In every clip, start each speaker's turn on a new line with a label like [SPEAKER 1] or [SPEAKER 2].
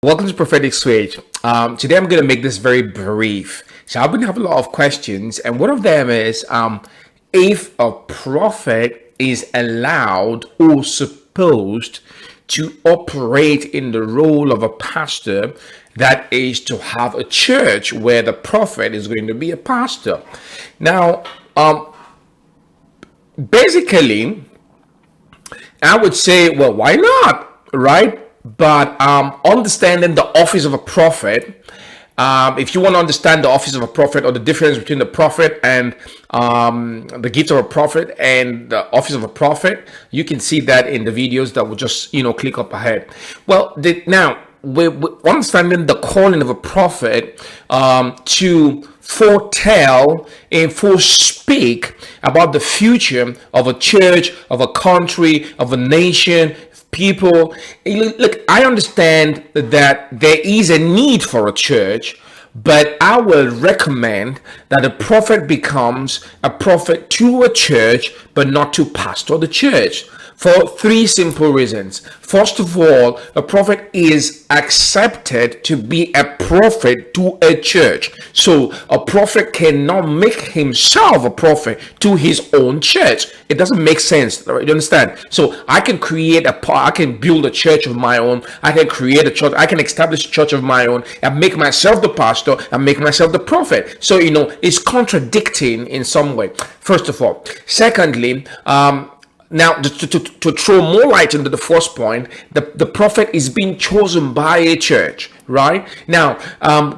[SPEAKER 1] Welcome to Prophetic Switch. Today I'm going to make this very brief. So I've been having a lot of questions, and one of them is if a prophet is allowed or supposed to operate in the role of a pastor, that is to have a church where the prophet is going to be a pastor. Now, basically, I would say, well, why not, right? But understanding the office of a prophet, if you want to understand the office of a prophet or the difference between the prophet and the gift of a prophet and the office of a prophet, you can see that in the videos that will just click up ahead. Well, now we understanding the calling of a prophet to foretell and forespeak about the future of a church, of a country, of a nation, people. Look, I understand that there is a need for a church, but I will recommend that a prophet becomes a prophet to a church, but not to pastor the church, for three simple reasons. First of all, a prophet is accepted to be a prophet to a church. So a prophet cannot make himself a prophet to his own church. It doesn't make sense. You understand? So I can I can build a church of my own. I can create a church. I can establish a church of my own and make myself the pastor and make myself the prophet. So, it's contradicting in some way, first of all. Secondly, now, to throw more light into the first point, the prophet is being chosen by a church, right? Now,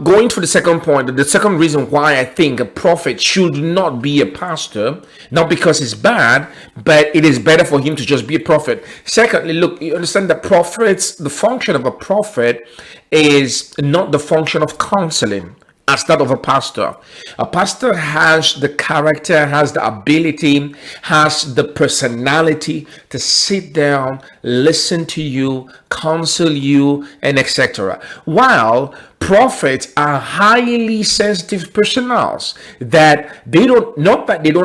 [SPEAKER 1] going to the second point, the second reason why I think a prophet should not be a pastor, not because it's bad, but it is better for him to just be a prophet. Secondly, look, you understand that the function of a prophet is not the function of counseling as that of a pastor. A pastor has the character, has the ability, has the personality to sit down, listen to you, counsel you, and etc. While prophets are highly sensitive personals that they don't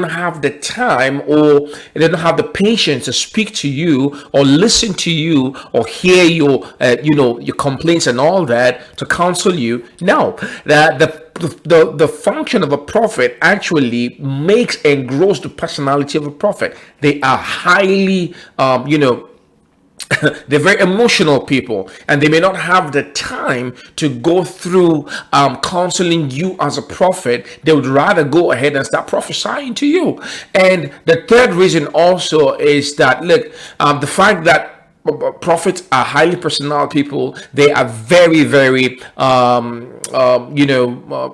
[SPEAKER 1] have the time or they don't have the patience to speak to you or listen to you or hear your complaints and all that, to counsel you. No, that the function of a prophet actually makes and grows the personality of a prophet. They are highly they're very emotional people, and they may not have the time to go through counseling you as a prophet. They would rather go ahead and start prophesying to you. And the third reason also is that, look, the fact that prophets are highly personal people. They are very, very,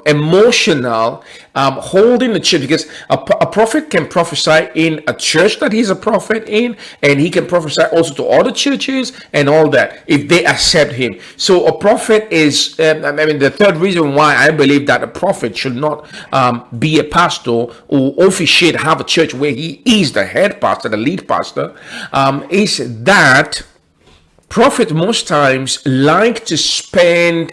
[SPEAKER 1] emotional, holding the church, because a prophet can prophesy in a church that he's a prophet in, and he can prophesy also to other churches and all that if they accept him. So a prophet is, the third reason why I believe that a prophet should not be a pastor or officiate, have a church where he is the head pastor, the lead pastor, is that prophets most times like to spend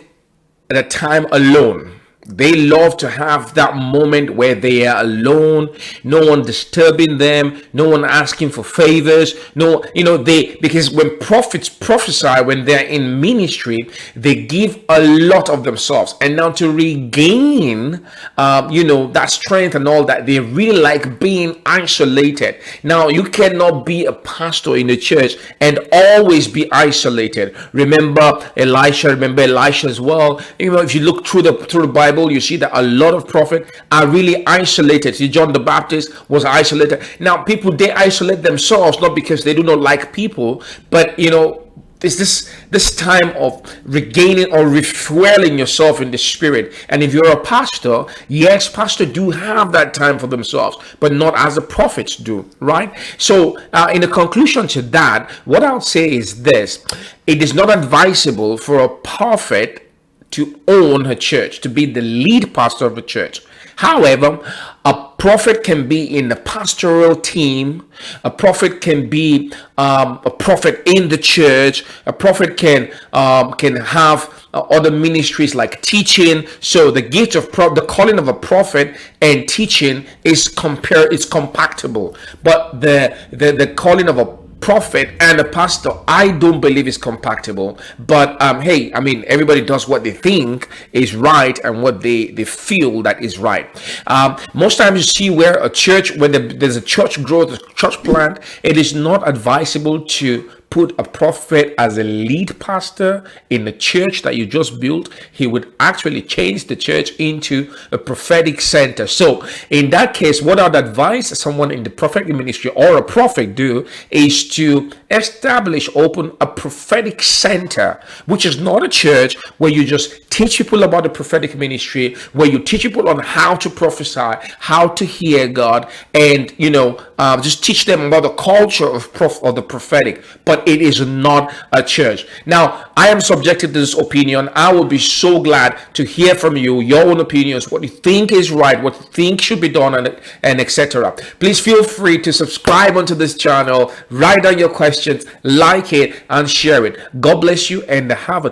[SPEAKER 1] the time alone. They love to have that moment where they are alone, no one disturbing them, no one asking for favors. Because when prophets prophesy, when they're in ministry, they give a lot of themselves. And now to regain, that strength and all that, they really like being isolated. Now, you cannot be a pastor in the church and always be isolated. Remember Elisha as well. If you look through the Bible, you see that a lot of prophets are really isolated. See, John the Baptist was isolated. Now, people, they isolate themselves not because they do not like people, but it's this time of regaining or refueling yourself in the spirit. And if you're a pastor, yes, pastors do have that time for themselves, but not as the prophets do, right? So in the conclusion to that, what I'll say is this: it is not advisable for a prophet to own a church, to be the lead pastor of a church. However, a prophet can be in the pastoral team. A prophet can be a prophet in the church. A prophet can have other ministries like teaching. So the gift of the calling of a prophet and teaching is compatible. But the calling of a prophet and a pastor, I don't believe is compatible. But hey, I mean, everybody does what they think is right and what they feel that is right. Most times you see where a church, when there's a church growth, a church plant, it is not advisable to put a prophet as a lead pastor in the church that you just built. He would actually change the church into a prophetic center. So in that case, what I'd advise someone in the prophetic ministry or a prophet do is to open a prophetic center, which is not a church where you just teach people about the prophetic ministry, where you teach people on how to prophesy, how to hear God, and just teach them about the culture of the prophetic. But it is not a church. Now, I am subjective to this opinion. I will be so glad to hear from you, your own opinions, what you think is right, what you think should be done, and etc. Please feel free to subscribe onto this channel, write down your questions, like it, and share it. God bless you, and have a